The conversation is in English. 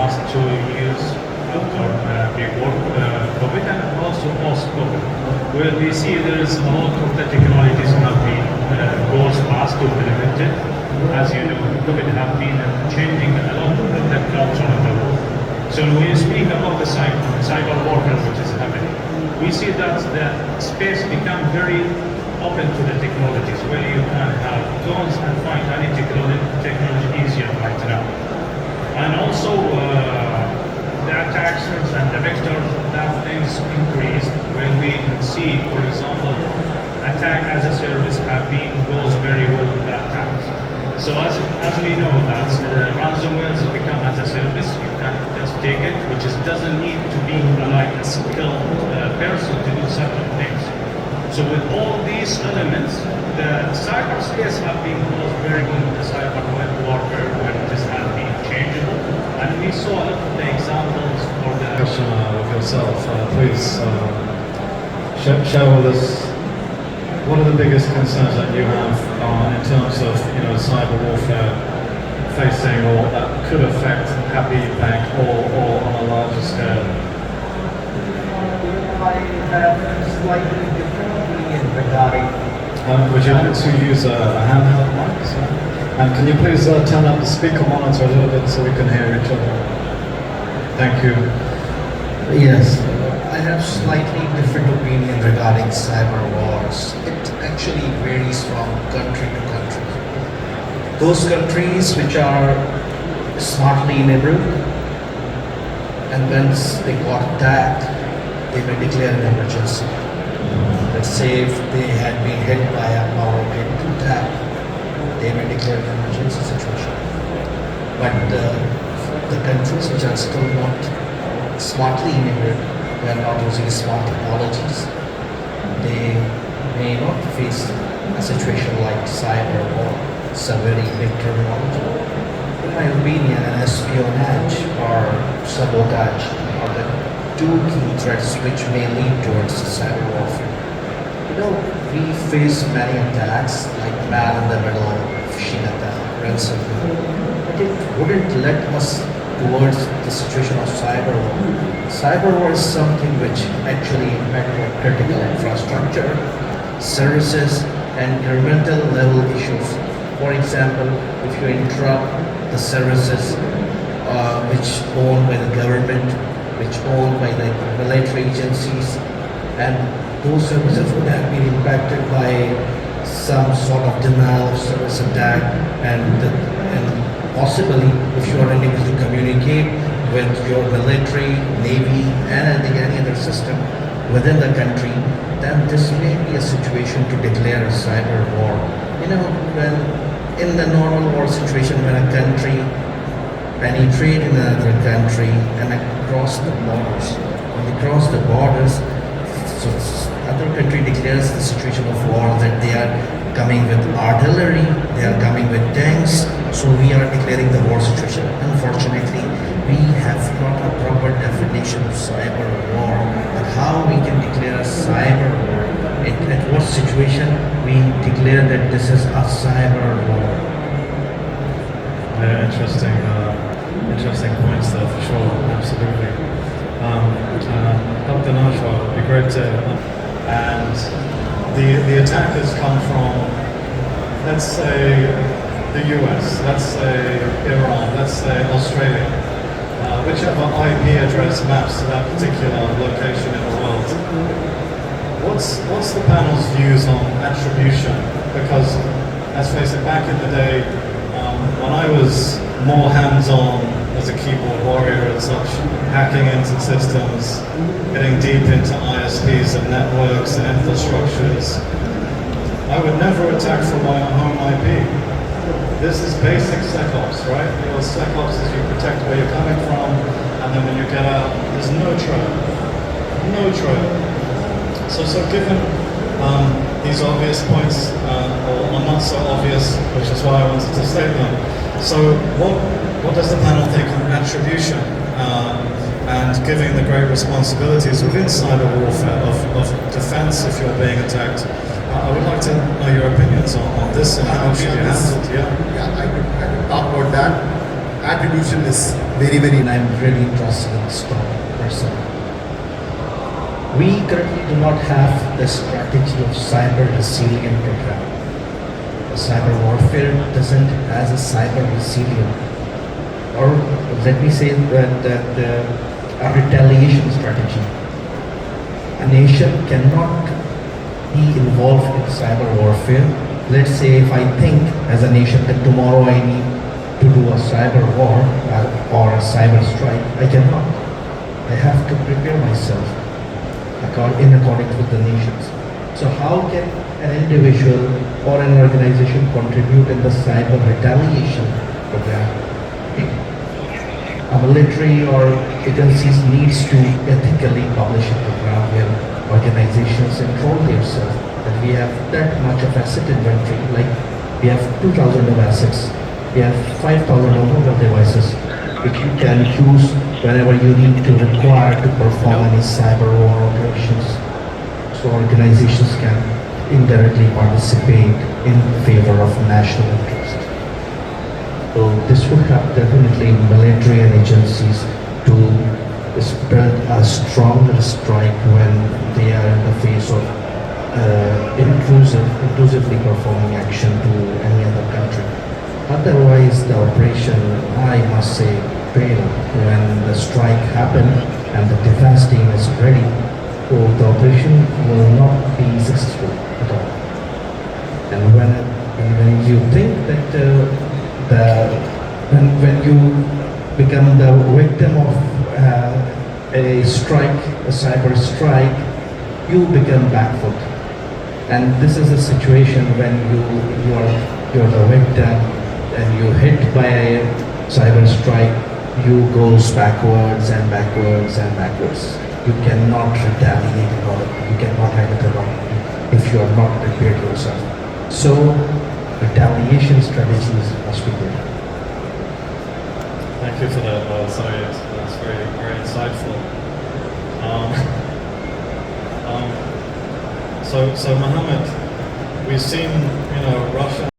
last 2 years after before COVID and also post-COVID, where we see there is a lot of the technologies have been goes fast to implement it. As you know, COVID have been changing a lot of the culture in the world. So when you speak about the cyber warfare which is happening, we see that the space become very open to the technologies where you can have drones and find any technology easier right now. And also the attacks and the vectors that things increase when we see, for example, attack as a service have been goes very well with the attacks. So as we know that ransomware has become as a service, you can just take it, which doesn't need to be like a skilled person to do certain things. So with all these elements, the cyberspace have been closed very good with the cyber warfare when this has been changeable. And we saw a lot of the examples for the Question of yourself, please share with us what are the biggest concerns that you have in terms of cyber warfare facing or that could affect Habib Bank or on a larger scale? I have slightly different opinion regarding. Would you like to use a handheld mic? And can you please turn up the speaker monitor a little bit so we can hear each other? Thank you. Yes, I have slightly different opinion regarding cyber wars. It actually varies from country to country. Those countries which are smartly enabled and once they got attacked, they may declare an emergency. Let's say if they had been hit by a power grid attack, they may declare an emergency situation. But the countries which are still not smartly enabled, they are not using smart technologies, they may not face a situation like cyber or some very big terminology. In my opinion, an espionage or sabotage are the two key threats which may lead towards cyber warfare. We face many attacks like man-in-the-middle, phishing attack, ransomware, but it wouldn't let us towards the situation of cyber war. Cyber war is something which actually impacts our critical infrastructure, services, and governmental level issues. For example, if you interrupt the services which owned by the government, which owned by the military agencies, and those services would have been impacted by some sort of denial of service attack, and possibly if you are unable to communicate with your military, navy, and any other system within the country, then this may be a situation to declare a cyber war. When in the normal war situation, when a country penetrate in another country and across the borders, when they cross the borders, so other country declares the situation of war, that they are coming with artillery, they are coming with tanks, so we are declaring the war situation. Unfortunately, we have not a proper definition of cyber war, but how we can declare a cyber war, at what situation we declare that this is a cyber war. Yeah, interesting points there for sure, absolutely. Dr. Najwa, it would be great to, and the attack has come from, let's say, the US, let's say Iran, let's say Australia, whichever IP address maps to that particular location in the world. What's the panel's views on attribution? Because let's face it, back in the day, when I was more hands-on as a keyboard warrior and such, hacking into systems, getting deep into ISPs and networks and infrastructures, I would never attack from my home IP. This is basic SecOps, right? Your SecOps is you protect where you're coming from, and then when you get out, there's no trail. No trail. So given these obvious points, or not so obvious, which is why I wanted to state them. So what does the panel think on attribution and giving the great responsibilities within cyber warfare of defense if you're being attacked? I would like to know your opinions on this and how it should be handled. Yeah, I could talk about that. Attribution is and I'm really interested in this topic personally. We currently do not have the strategy of cyber resilient program. The cyber warfare doesn't has a cyber resilient, or let me say that a retaliation strategy. A nation cannot be involved in cyber warfare. Let's say if I think as a nation that tomorrow I need to do a cyber war or a cyber strike, I cannot. I have to prepare myself in accordance with the nations. So how can an individual or an organization contribute in the cyber retaliation program? A military or agencies needs to ethically publish a program where organizations enroll themselves that we have that much of asset inventory, like we have 2,000 of assets, we have 5,000 of mobile devices, which you can use whenever you need to require to perform any cyber war operations. So organizations can indirectly participate in favor of national interest. So this would help definitely military and agencies to build a stronger strike when they are in the face of inclusively performing action to any other country. Otherwise, the operation, I must say, failed when the strike happened and the defense team is ready. So the operation will not be successful at all. And when you think that when you become the victim of a strike, a cyber strike, you become back foot. And this is a situation when you're the victim and you're hit by a cyber strike, you goes backwards and backwards and backwards. You cannot retaliate or you cannot handle it alone if you are not prepared yourself. So retaliation strategies must be there. Thank you for that, Syed. That's very, very insightful. So Mohammed, we've seen, Russia